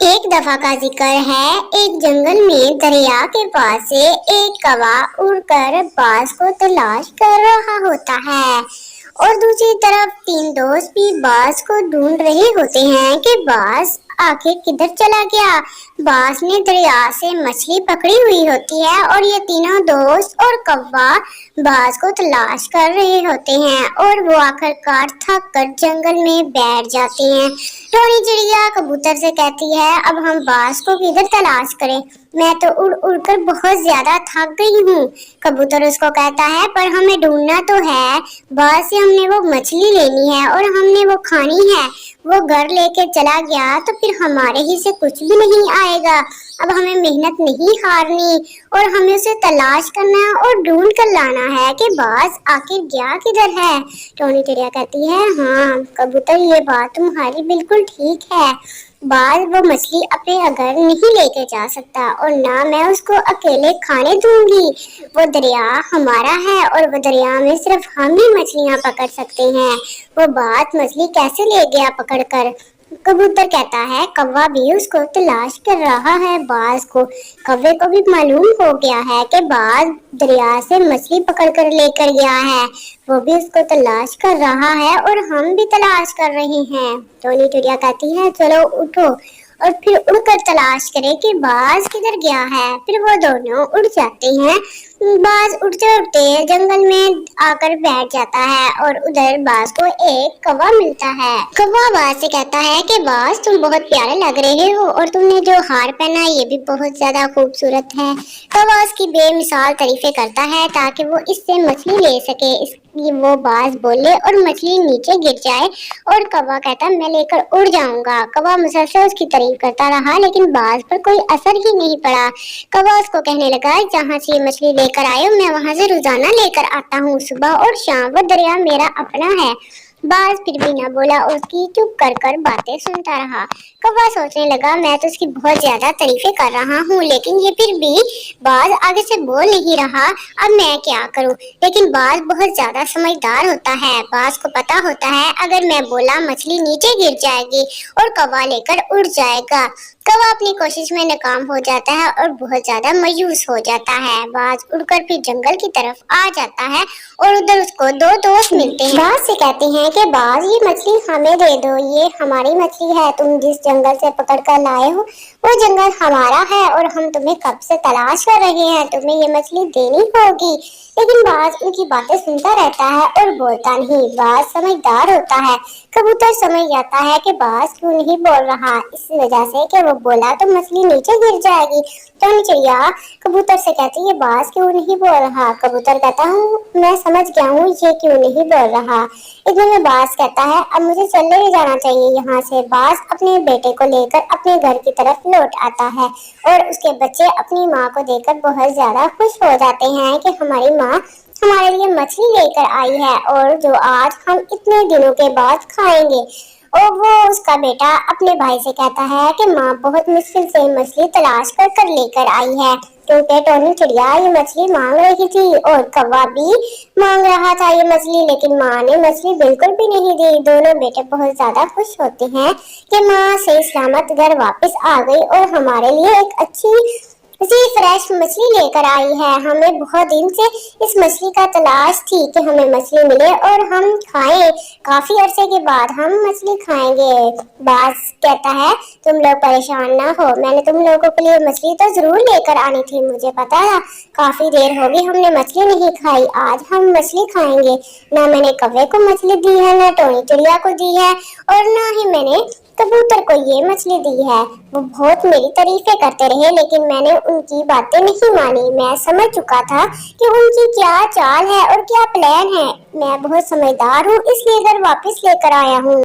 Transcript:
एक दफा का जिक्र है। एक जंगल में दरिया के पास से एक कौवा उड़कर बाज को तलाश कर रहा होता है और दूसरी तरफ तीन दोस्त भी बाज को ढूंढ रहे होते हैं कि बाज आखिर किधर चला गया। बाज ने दरिया से मछली पकड़ी हुई होती है और ये तीनों दोस्त और कौवा बाज को तलाश कर रहे होते हैं और वो आखिरकार थक कर जंगल में बैठ जाते हैं। टोनी चिड़िया कबूतर से कहती है, अब हम बाज को किधर तलाश करें, मैं तो उड़ उड़ कर बहुत ज्यादा थक गई हूँ। कबूतर उसको कहता है, पर हमें ढूंढना तो है, बाज से हमने वो मछली लेनी है और हमने वो खानी है। वो घर लेके चला गया तो फिर हमारे ही से कुछ भी नहीं आएगा। अब हमें मेहनत नहीं हारनी और हमें उसे तलाश करना और ढूंढ कर लाना है कि बाज आखिर गया किधर है। टोनी चिड़िया कहती है, हाँ कबूतर, ये बात तुम्हारी बिल्कुल ठीक है। बाज वो मछली अपने घर नहीं लेके जा सकता और ना मैं उसको अकेले खाने दूंगी। वो दरिया हमारा है और वो दरिया में सिर्फ हम ही मछलियां पकड़ सकते हैं। वो बाज मछली कैसे ले गया पकड़ कर? कबूतर कहता है, कौवा भी उसको तलाश कर रहा है बाज को। कौवे को भी मालूम हो गया है कि बाज दरिया से मछली पकड़ कर लेकर गया है। वो भी उसको तलाश कर रहा है और हम भी तलाश कर रहे हैं। टोनी चिड़िया कहती है, चलो उठो और फिर उड़कर तलाश करें कि बाज किधर गया है। फिर वो दोनों उड़ जाते हैं। बाज उड़ते उड़ते जंगल में आकर बैठ जाता है और उधर बाज को एक कौवा मिलता है। कौवा बाज से कहता है कि बाज, तुम बहुत प्यारे लग रहे हो और तुमने जो हार पहना है ये भी बहुत ज्यादा खूबसूरत है। कौवा उसकी बेमिसाल तारीफें करता है ताकि वो इससे मछली ले सके। वो बाज बोले और मछली नीचे गिर जाए और कौवा कहता, मैं लेकर उड़ जाऊंगा। कौवा मुसलसल उसकी तारीफ करता रहा लेकिन बाज पर कोई असर ही नहीं पड़ा। कौवा उसको कहने लगा, जहाँ से ये मछली लेकर आए हो मैं वहां से रोजाना लेकर आता हूँ, सुबह और शाम। वो दरिया मेरा अपना है। बाज फिर भी ना बोला, उसकी चुप कर कर बातें सुनता रहा। कौवा सोचने लगा, मैं तो उसकी बहुत ज्यादा तारीफें कर रहा हूँ लेकिन ये फिर भी बाज आगे से बोल नहीं रहा, अब मैं क्या करूँ। लेकिन बाज बहुत ज्यादा समझदार होता है। बाज को पता होता है अगर मैं बोला मछली नीचे गिर जाएगी और कौवा लेकर उड़ जाएगा। कौवा अपनी कोशिश में नाकाम हो जाता है और बहुत ज्यादा मायूस हो जाता है। बाज उड़कर फिर जंगल की तरफ आ जाता है और उधर उसको दो दोस्त मिलते हैं। बाज से कहते हैं कि बाज, ये मछली हमें दे दो, ये हमारी मछली है। तुम जिस जंगल से पकड़ कर लाए हो वो जंगल हमारा है और हम तुम्हें कब से तलाश कर रहे हैं, तुम्हें ये मछली देनी होगी। लेकिन बाज उनकी बातें सुनता रहता है और बोलता नहीं। बाज समझदार होता है। कबूतर समझ जाता है कि बाज क्यों नहीं बोल रहा, इस वजह से कि वो बोला तो मछली नीचे गिर जाएगी। टोनी चिड़िया कबूतर से कहती है, बाज क्यों नहीं बोल रहा? कबूतर कहता हूँ, मैं समझ गया हूँ ये क्यों नहीं बोल रहा। इतने में बाज कहता है, अब मुझे चले जाना चाहिए यहाँ से। बाज अपने बेटे को लेकर अपने घर की तरफ लौट आता है और उसके बच्चे अपनी माँ को देखकर बहुत ज्यादा खुश हो जाते हैं कि हमारी माँ हमारे लिए मछली लेकर आई है और जो आज हम इतने दिनों के बाद खाएंगे। और वो उसका बेटा अपने भाई से कहता है कि माँ बहुत मुश्किल से मछली तलाश कर कर लेकर आई है, क्योंकि टोनी चिड़िया ये मछली मांग रही थी और कौवा भी मांग रहा था ये मछली, लेकिन माँ ने मछली बिल्कुल भी नहीं दी। दोनों बेटे बहुत ज्यादा खुश होते हैं कि माँ सही सलामत घर वापस आ गई और हमारे लिए एक अच्छी फ्रेश मछली लेकर आई है। हमें बहुत दिन से इस मछली का तलाश थी कि हमें मछली मिले और हम खाएं। काफी अरसे के बाद हम मछली खाएंगे। बाज कहता है, तुम लोग परेशान ना हो, मैंने तुम लोगों के लिए मछली तो जरूर लेकर आनी थी। मुझे पता था काफी देर हो गई हमने मछली नहीं खाई, आज हम मछली खाएंगे। ना मैंने कौवे को मछली दी है, ना टोनी चिड़िया को दी है और ना ही मैंने कबूतर को ये मछली दी है। वो बहुत मेरी तारीफें करते रहे लेकिन मैंने उनकी बातें नहीं मानी। मैं समझ चुका था कि उनकी क्या चाल है और क्या प्लान है। मैं बहुत समझदार हूँ इसलिए घर वापस लेकर आया हूँ।